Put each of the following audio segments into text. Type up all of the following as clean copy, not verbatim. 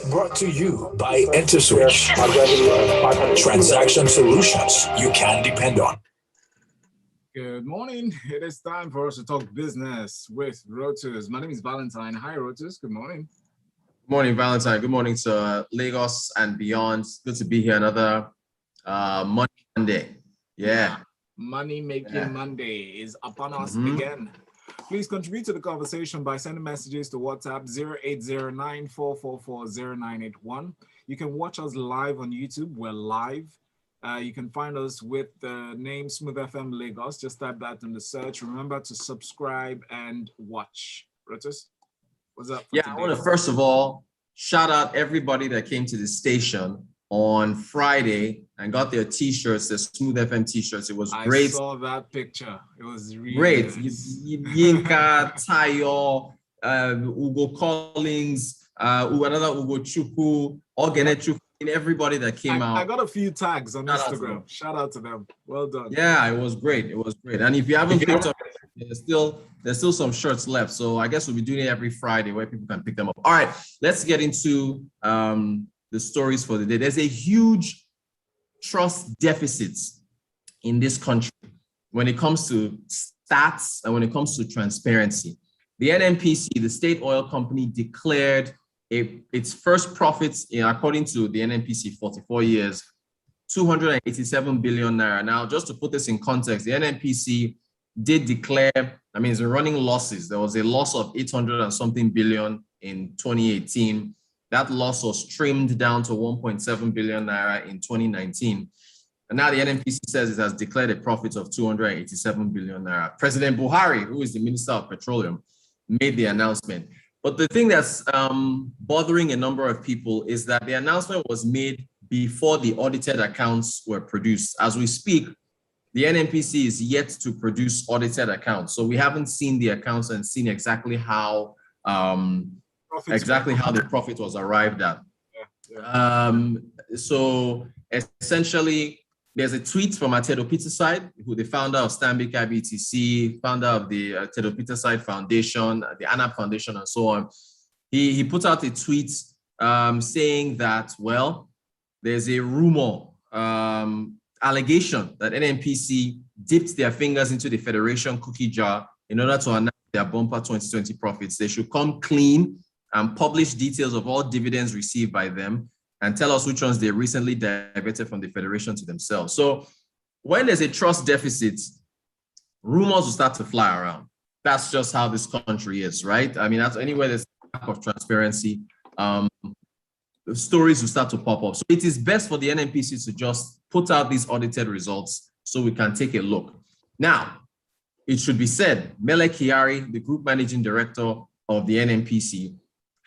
Brought to you by InterSwitch. Transaction solutions you can depend on. Good morning. It is time for us to talk business with Rotus. My name is Valentine. Hi, Rotus. Good morning. Good morning, Valentine. Good morning to Lagos and beyond. Good to be here another Monday. Yeah. Money making Monday is upon us again. Please contribute to the conversation by sending messages to WhatsApp 0809-444-0981. You can watch us live on YouTube. We're live. You can find us with the name Smooth FM Lagos. Just type that in the search. Remember to subscribe and watch. Rotus, what's up? Yeah, I want to first of all shout out everybody that came to the station on Friday and got their t-shirts, the Smooth FM t-shirts. It was great. I saw that picture. It was really great. Nice. Yinka, Tayo, Ugo Collins, another Ugo Chukwu, Ogene Chukwu, and everybody that came out. I got a few tags on Instagram. Shout out to them. Well done. Yeah, it was great. It was great. And if you haven't picked up, there's still some shirts left. So I guess we'll be doing it every Friday where people can pick them up. All right, let's get into the stories for the day. There's a huge trust deficit in this country when it comes to stats and when it comes to transparency. The NNPC, the state oil company, declared its first profits, according to the NNPC, 44 years, 287 billion naira. Now, just to put this in context, the NNPC did declare, it's been running losses. There was a loss of 800 and something billion in 2018. That loss was trimmed down to 1.7 billion naira in 2019. And now the NNPC says it has declared a profit of 287 billion naira. President Buhari, who is the Minister of Petroleum, made the announcement. But the thing that's bothering a number of people is that the announcement was made before the audited accounts were produced. As we speak, the NNPC is yet to produce audited accounts. So we haven't seen the accounts and seen exactly how the profit was arrived at. So essentially, there's a tweet from Tedo Peterside, who the founder of Stanbic IBTC, founder of the Tedo Peterside Foundation, the ANAP Foundation, and so on. He put out a tweet saying that, well, there's a rumor, allegation that NNPC dipped their fingers into the Federation cookie jar in order to announce their bumper 2020 profits. They should come clean and publish details of all dividends received by them and tell us which ones they recently diverted from the Federation to themselves. So when there's a trust deficit, rumors will start to fly around. That's just how this country is, right? That's anywhere there's lack of transparency, stories will start to pop up. So it is best for the NNPC to just put out these audited results so we can take a look. Now, it should be said, Mele Kyari, the group managing director of the NNPC,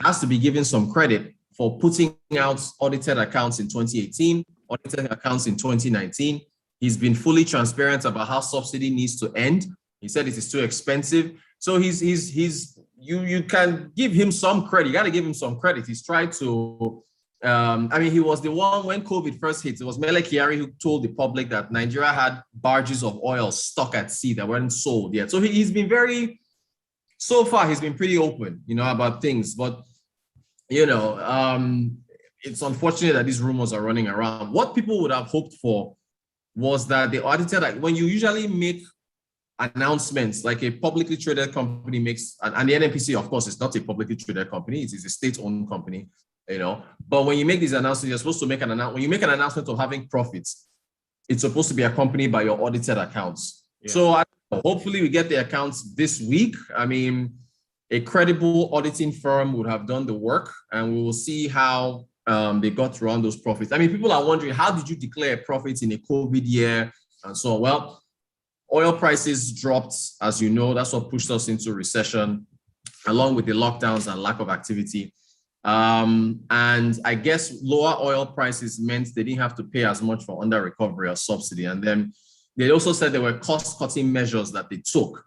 has to be given some credit for putting out audited accounts in 2018, audited accounts in 2019. He's been fully transparent about how subsidy needs to end. He said it is too expensive. So you can give him some credit. You got to give him some credit. He's tried to, he was the one when COVID first hit. It was Mele Kyari who told the public that Nigeria had barges of oil stuck at sea that weren't sold yet. So he's been so far he's been pretty open, about things. But it's unfortunate that these rumors are running around. What people would have hoped for was that the auditor, like when you usually make announcements, like a publicly traded company makes, and the NNPC, of course, is not a publicly traded company, it is a state-owned company, But when you make these announcements, you're supposed to make an announcement. When you make an announcement of having profits, it's supposed to be accompanied by your audited accounts. Yeah. So hopefully we get the accounts this week. A credible auditing firm would have done the work, and we will see how they got around those profits. People are wondering, how did you declare profits in a COVID year and so on? Well, oil prices dropped, as you know. That's what pushed us into recession, along with the lockdowns and lack of activity. And I guess lower oil prices meant they didn't have to pay as much for under recovery or subsidy. And then they also said there were cost-cutting measures that they took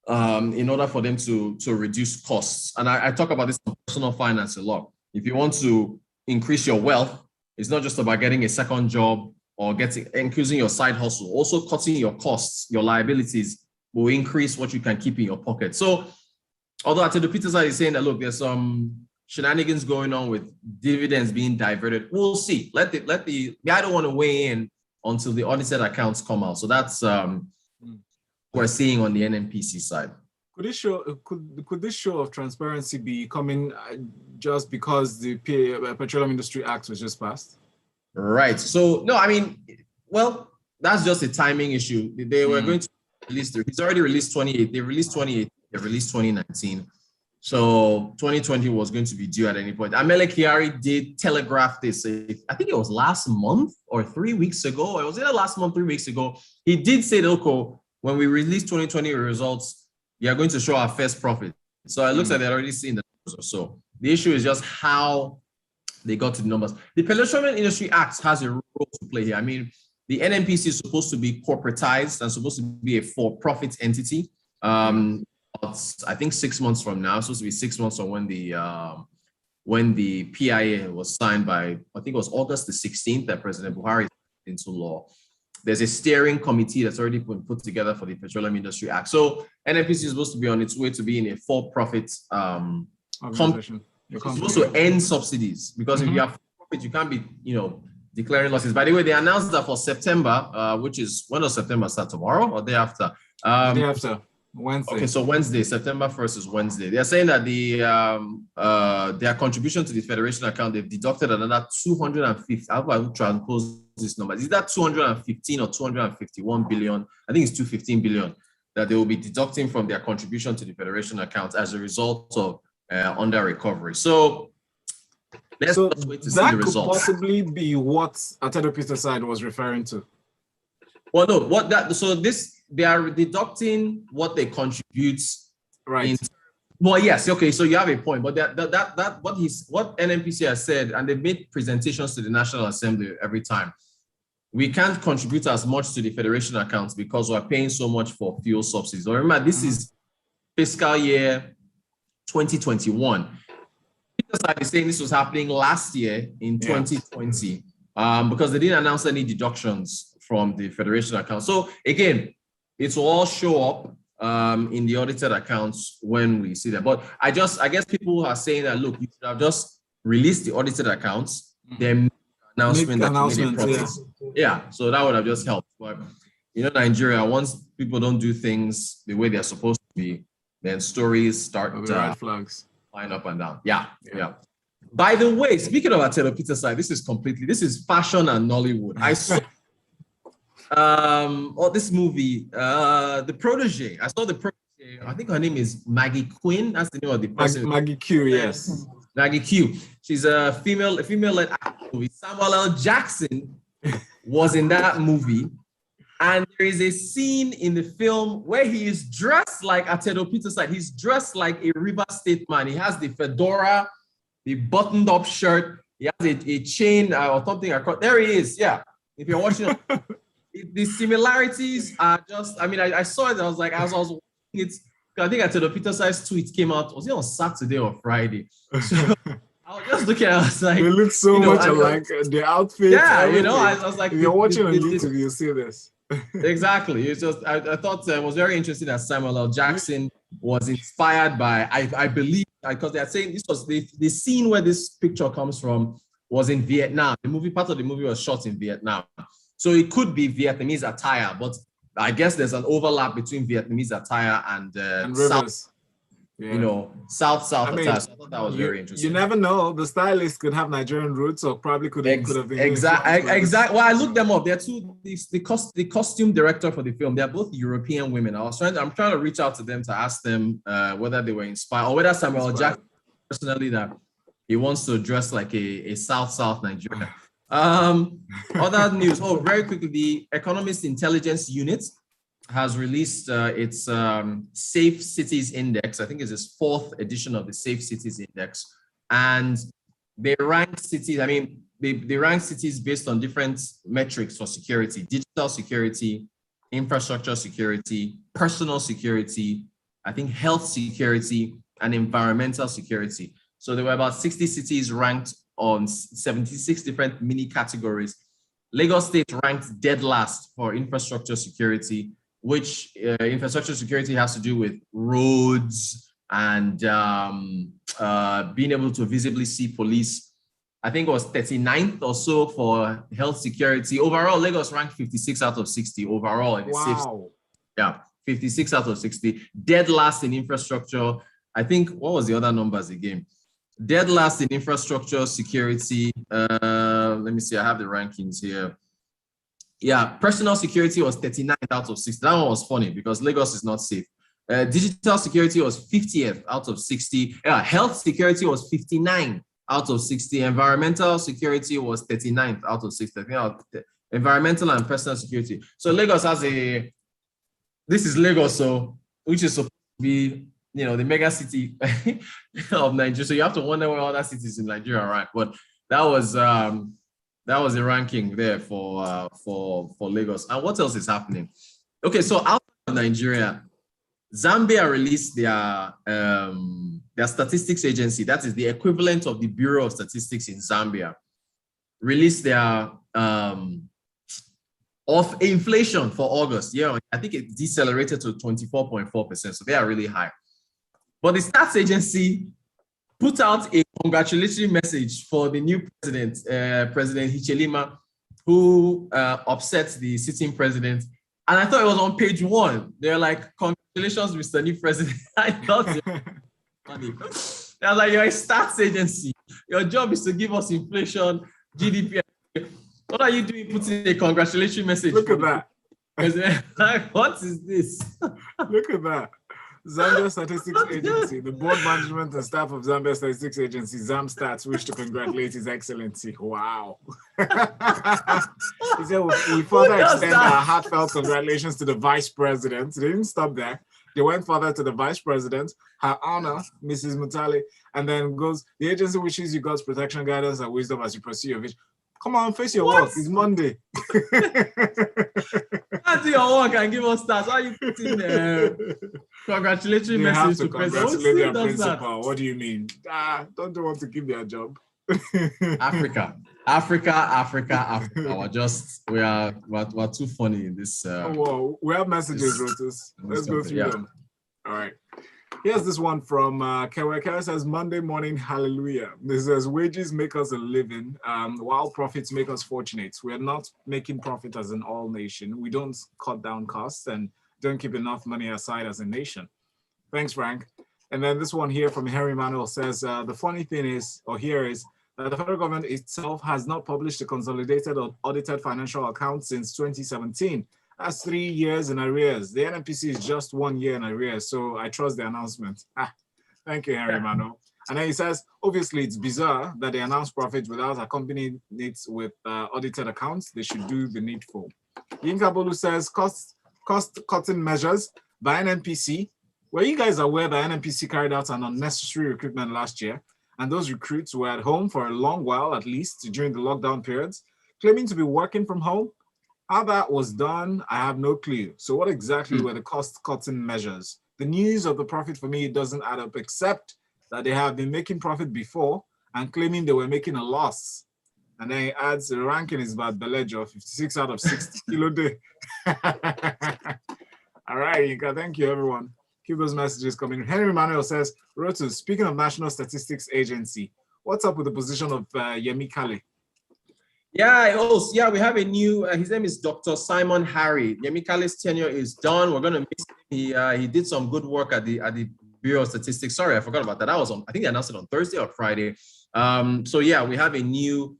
in order for them to reduce costs. And I talk about this in personal finance a lot. If you want to increase your wealth, it's not just about getting a second job or increasing your side hustle. Also cutting your costs, your liabilities will increase what you can keep in your pocket. So although Tedo Peterside is saying that, look, there's some shenanigans going on with dividends being diverted. We'll see. I don't want to weigh in until the audited accounts come out. So that's what we're seeing on the NNPC side. Could this show of transparency be coming just because the Petroleum Industry Act was just passed? Right. So no, I mean, well, that's just a timing issue. They were going to release. He's already released 28. They released 28. They released 2019. So 2020 was going to be due at any point. Amele Kyari did telegraph this. I think it was last month or 3 weeks ago. It was either last month, 3 weeks ago. He did say, okay, when we release 2020 results, we are going to show our first profit. So it looks like they're already seeing the numbers or so. The issue is just how they got to the numbers. The Petroleum Industry Act has a role to play here. I mean, the NNPC is supposed to be corporatized and supposed to be a for-profit entity. I think 6 months from now, it's supposed to be 6 months from when the PIA was signed by, I think it was August the 16th that President Buhari signed into law. There's a steering committee that's already been put together for the Petroleum Industry Act. So NNPC is supposed to be on its way to being a for-profit company. It's supposed to end subsidies, because if you have profit, you can't be, declaring losses. By the way, they announced that for September, which is, when does September start, tomorrow or day after? Day after. Wednesday. Okay, so Wednesday, September 1st is Wednesday. They're saying that their contribution to the federation account, they've deducted another 250. How do I transpose this number? Is that 215 or 251 billion? I think it's 215 billion that they will be deducting from their contribution to the federation account as a result of under recovery. So let's wait to see the results. That could possibly be what Atedo Peter's side was referring to. Well, no, they are deducting what they contribute. Right. Well, yes, okay, so you have a point, but what NNPC has said, and they've made presentations to the National Assembly every time. We can't contribute as much to the federation accounts because we're paying so much for fuel subsidies. So remember, this is fiscal year 2021. Peter is saying this was happening last year in 2020 because they didn't announce any deductions from the federation account. So again, it will all show up in the audited accounts when we see that. But I guess people are saying that, look, you should have just released the audited accounts, then announcement. Yeah, so that would have just helped. But Nigeria, once people don't do things the way they're supposed to be, then stories start red flags flying up and down. Yeah. By the way, speaking of Atedo Peter's side, this is fashion and Nollywood. I saw this movie, The Protege. I saw The Protege. I think her name is Maggie Quinn. That's the name of the person. Maggie Q, yes. Maggie Q. She's a female-led actor. Samuel L. Jackson was in that movie. And there is a scene in the film where he is dressed like Atedo Peter's side. He's dressed like a River State man. He has the fedora, the buttoned-up shirt. He has a chain or something across. There he is. Yeah. If you're watching the similarities are just, I saw it. I was watching it. I think Atedo Peter's side's tweet came out. Was it on Saturday or Friday? So I was just looking at it. I was like, they look so much alike. The outfit. Yeah, I was like, if you're watching on YouTube, you'll see this. Exactly. It's just I thought it was very interesting that Samuel L. Jackson was inspired by, I believe, because they are saying this was the scene where this picture comes from was in Vietnam. Part of the movie was shot in Vietnam. So it could be Vietnamese attire, but I guess there's an overlap between Vietnamese attire and South, South attire. So I thought that was very interesting. You never know. The stylist could have Nigerian roots, or probably could have been exactly. Well, I looked them up. They're the costume director for the film. They're both European women. I'm trying to reach out to them to ask them whether they were inspired or whether Samuel Jackson personally that he wants to dress like a South Nigeria. Other news. Very quickly, the Economist Intelligence Unit has released its Safe Cities Index. I think it's its 4th edition of the Safe Cities Index, and they rank cities. They rank cities based on different metrics for security: digital security, infrastructure security, personal security, I think health security, and environmental security. So there were about 60 cities ranked on 76 different mini categories. Lagos State ranked dead last for infrastructure security, which infrastructure security has to do with roads and being able to visibly see police. I think it was 39th or so for health security. Overall, Lagos ranked 56 out of 60 overall. In wow. Yeah, 56 out of 60. Dead last in infrastructure. I think, what was the other numbers again? Dead last in infrastructure, security. Let me see, I have the rankings here. Yeah, personal security was 39th out of 60. That one was funny because Lagos is not safe. Digital security was 50th out of 60. Health security was 59 out of 60. Environmental security was 39th out of 60. Environmental and personal security. So Lagos has this is Lagos, so which is supposed to be, the mega city of Nigeria. So you have to wonder where other cities in Nigeria are at. But that was a ranking there for Lagos. And what else is happening? Okay, so outside of Nigeria, Zambia released their statistics agency. That is the equivalent of the Bureau of Statistics in Zambia. Released their of inflation for August. Yeah, I think it decelerated to 24.4%. So they are really high. But the stats agency put out a congratulatory message for the new president, President Hichilema, who upset the sitting president. And I thought it was on page 1. They're like, congratulations, Mr. New President. I thought it was funny. They're like, you're a stats agency. Your job is to give us inflation, GDP. What are you doing putting a congratulatory message? Look at that. President? Like, what is this? Look at that. Zambia Statistics Agency, the board management and staff of Zambia Statistics Agency, ZamStats, wish to congratulate His Excellency. Wow. He said, we further extend our heartfelt congratulations to the Vice President. They didn't stop there. They went further to the Vice President, Her Honor, Mrs. Mutale, and then goes, the agency wishes you God's protection, guidance, and wisdom as you pursue your vision. Come on, face your work. It's Monday. Do your work and give us stats. Why are you putting congratulatory message to congratulate their principal? What do you mean? Don't they want to keep their job? Africa. We're too funny in this. Well, we have messages, Rotus. Let's go through them. All right. Here's this one from Kewe. Kewe says, Monday morning, hallelujah. This says, wages make us a living, while profits make us fortunate. We're not making profit as an all nation. We don't cut down costs and don't keep enough money aside as a nation. Thanks, Frank. And then this one here from Harry Manuel says, the funny thing is, that the federal government itself has not published a consolidated or audited financial account since 2017. That's 3 years in arrears. The NNPC is just 1 year in arrears, so I trust the announcement. Thank you, Henry Mano. And then he says, obviously, it's bizarre that they announce profits without accompanying it with audited accounts. They should do the needful. Yinka Bolu says, cost-cutting measures by NNPC. Were you guys aware that NNPC carried out an unnecessary recruitment last year? And those recruits were at home for a long while, at least during the lockdown periods, claiming to be working from home. How that was done, I have no clue. So what exactly were the cost-cutting measures? The news of the profit for me doesn't add up, except that they have been making profit before and claiming they were making a loss. And then he adds, the ranking is about Belejo, 56 out of 60 kilo day. All right, Yinka, thank you, everyone. Keep those messages coming. Henry Manuel says, Rotus, speaking of National Statistics Agency, what's up with the position of Yemi Kale? Yeah, we have a new, his name is Dr. Simon Harry. Yemi Kale's tenure is done. We're going to miss him. He did some good work at the Bureau of Statistics. Sorry, I forgot about that. That was on, I think they announced it on Thursday or Friday. So yeah, we have a new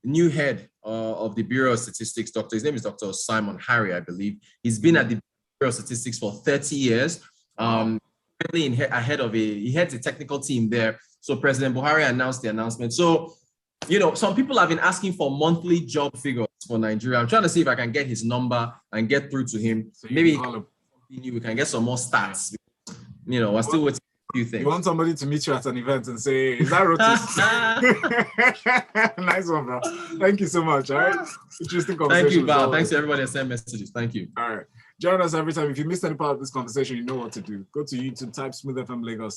new head of the Bureau of Statistics. His name is Dr. Simon Harry, I believe. He's been at the Bureau of Statistics for 30 years. He heads a technical team there. So President Buhari announced the announcement. So, some people have been asking for monthly job figures for Nigeria. I'm trying to see if I can get his number and get through to him. So maybe we can get some more stats. We're still waiting for a few things. You want somebody to meet you at an event and say, is that Rotus? Nice one, bro. Thank you so much. All right. Interesting conversation. Thank you, Val. Thanks to everybody that sent messages. Thank you. All right. Join us every time. If you missed any part of this conversation, you know what to do. Go to YouTube, type Smooth FM Lagos.